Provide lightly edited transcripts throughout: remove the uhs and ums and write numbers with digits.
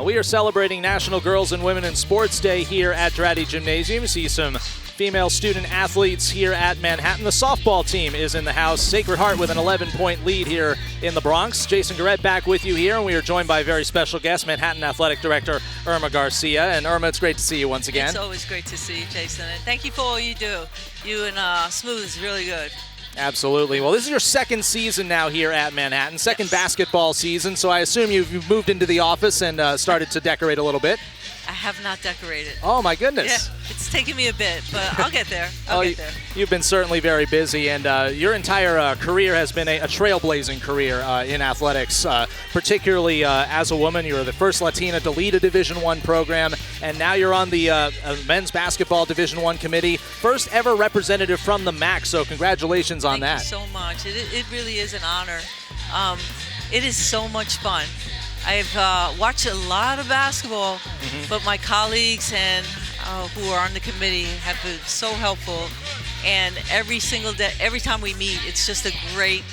We are celebrating National Girls and Women in Sports Day here at Guerette Gymnasium. See some female student athletes here at Manhattan. The softball team is in the house. Sacred Heart with an 11-point lead here in the Bronx. Jason Guerette back with you here, and we are joined by a very special guest, Manhattan Athletic Director Irma Garcia. And Irma, it's great to see you once again. It's always great to see you, Jason, and thank you for all you do. You and Smooth is really good. Absolutely. Well, this is your second season now here at Manhattan, second basketball season, so I assume you've moved into the office and started to decorate a little bit. I have not decorated. Oh, my goodness. Yeah, it's taken me a bit, but I'll get there. I'll get there. You've been certainly very busy, and your entire career has been a trailblazing career in athletics, particularly as a woman. You were the first Latina to lead a Division I program, and now you're on the men's basketball Division I committee. First ever representative from the MAC, so congratulations on that. Thank you so much. It really is an honor. It is so much fun. I've watched a lot of basketball, but my colleagues and who are on the committee have been so helpful. And every single day, every time we meet, it's just a great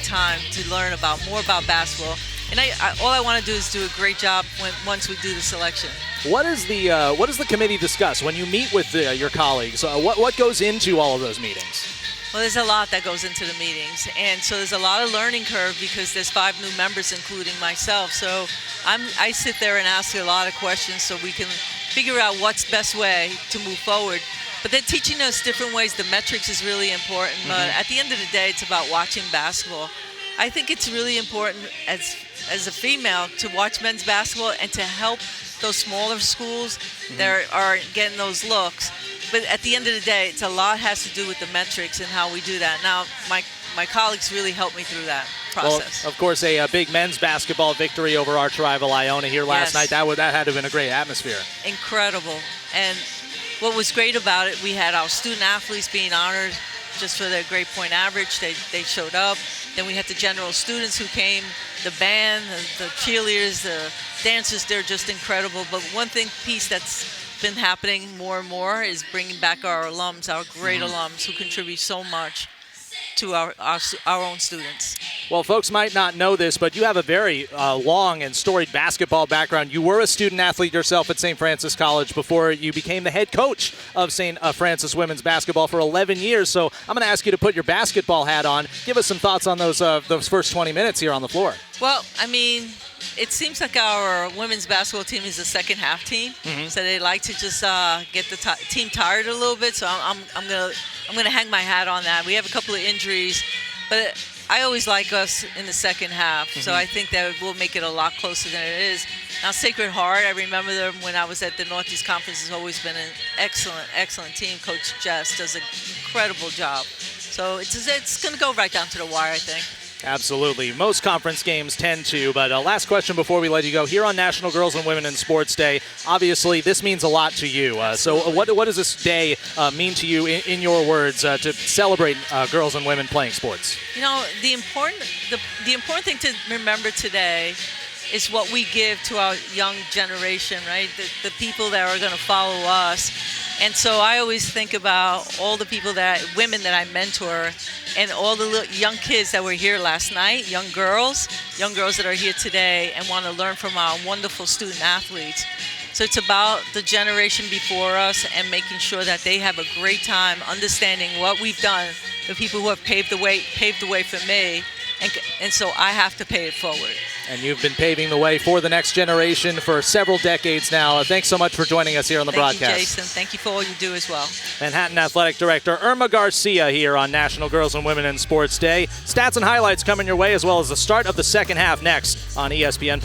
time to learn more about basketball. And all I want to do is do a great job once we do the selection. What does the committee discuss when you meet with your colleagues? What goes into all of those meetings? Well, there's a lot that goes into the meetings, and so there's a lot of learning curve because there's 5 new members, including myself. So I sit there and ask a lot of questions so we can figure out what's best way to move forward. But they're teaching us different ways. The metrics is really important, but at the end of the day, it's about watching basketball. I think it's really important as a female to watch men's basketball and to help those smaller schools that are getting those looks. But at the end of the day, it's a lot has to do with the metrics and how we do that. Now, my colleagues really helped me through that process. Well, of course, a big men's basketball victory over arch rival Iona here last night. That had to have been a great atmosphere. Incredible. And what was great about it, we had our student athletes being honored just for their grade point average. They showed up. Then we had the general students who came, the band, the cheerleaders, the dancers. They're just incredible. But one piece that's been happening more and more is bringing back our alums, our great alums who contribute so much to our own students. Well, folks might not know this, but you have a very long and storied basketball background. You were a student athlete yourself at St. Francis College before you became the head coach of St. Francis women's basketball for 11 years. So I'm going to ask you to put your basketball hat on. Give us some thoughts on those first 20 minutes here on the floor. Well, I mean, it seems like our women's basketball team is a second half team, so they like to just get the team tired a little bit. So I'm gonna hang my hat on that. We have a couple of injuries, but I always like us in the second half. So I think that will make it a lot closer than it is. Now, Sacred Heart, I remember them when I was at the Northeast Conference. Has always been an excellent team. Coach Jess does an incredible job. So it's gonna go right down to the wire, I think. Absolutely. Most conference games tend to, but last question before we let you go. Here on National Girls and Women in Sports Day, obviously this means a lot to you. So what does this day mean to you, in your words, to celebrate girls and women playing sports? You know, the important thing to remember today is what we give to our young generation, right? The people that are going to follow us. And so I always think about all the women that I mentor, and all the young kids that were here last night, young girls that are here today and want to learn from our wonderful student athletes. So it's about the generation before us and making sure that they have a great time understanding what we've done, the people who have paved the way for me, and so I have to pay it forward. And you've been paving the way for the next generation for several decades now. Thanks so much for joining us here on the broadcast. Thank you, Jason. Thank you for all you do as well. Manhattan Athletic Director Irma Garcia here on National Girls and Women in Sports Day. Stats and highlights coming your way, as well as the start of the second half next on ESPN+.